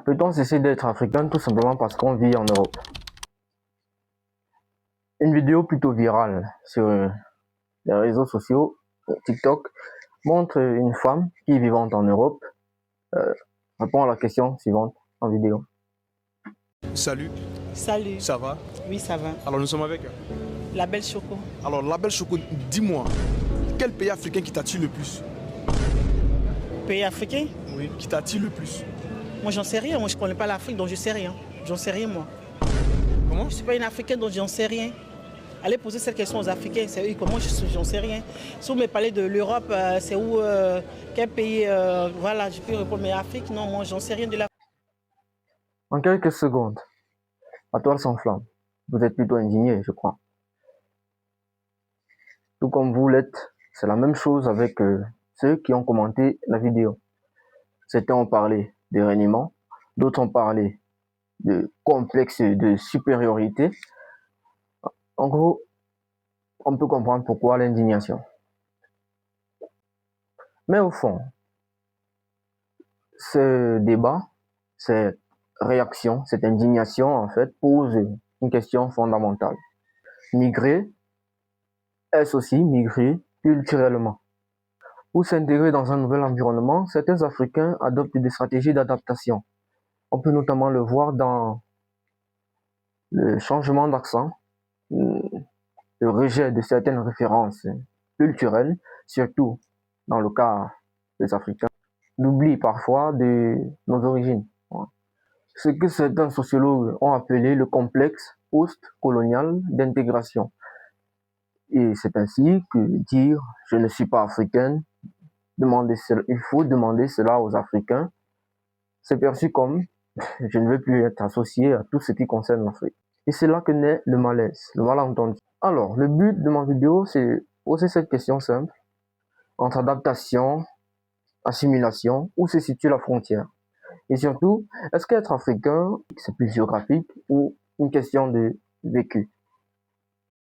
Peut-on cesser d'être africain tout simplement parce qu'on vit en Europe? Une vidéo plutôt virale sur les réseaux sociaux, TikTok, montre une femme qui, vivant en Europe, répond à la question suivante en vidéo. Salut, Salut. ça va? Oui, ça va. Alors nous sommes avec. La belle Choco. Alors la belle Choco, dis-moi, quel pays africain qui t'attire le plus? Pays africain? Oui, qui t'attire le plus? Moi, j'en sais rien. Moi, je connais pas l'Afrique, donc je sais rien. J'en sais rien, moi. Comment? Je suis pas une Africaine, donc j'en sais rien. Allez poser cette question aux Africains. C'est eux, comment j'en sais rien. Si vous me parlez de l'Europe, c'est où, quel pays, voilà, je peux répondre. Mais Afrique, non, moi, j'en sais rien de l'Afrique. En quelques secondes, la toile s'enflamme. Vous êtes plutôt indigné, je crois. Tout comme vous l'êtes, c'est la même chose avec ceux qui ont commenté la vidéo. Certains ont parlé de reniement, d'autres ont parlé de complexe de supériorité. En gros, on peut comprendre pourquoi l'indignation. Mais au fond, ce débat, cette réaction, cette indignation, en fait, pose une question fondamentale. Migrer, est-ce aussi migrer culturellement? Pour s'intégrer dans un nouvel environnement, certains Africains adoptent des stratégies d'adaptation. On peut notamment le voir dans le changement d'accent, le rejet de certaines références culturelles, surtout dans le cas des Africains, l'oubli parfois de nos origines. Ce que certains sociologues ont appelé le complexe post-colonial d'intégration. Et c'est ainsi que dire « je ne suis pas africaine », il faut demander cela aux Africains, c'est perçu comme « je ne veux plus être associé à tout ce qui concerne l'Afrique ». Et c'est là que naît le malaise, le malentendu. Alors, le but de ma vidéo, c'est poser cette question simple. Entre adaptation, assimilation, où se situe la frontière? Et surtout, est-ce qu'être africain, c'est plus géographique ou une question de vécu?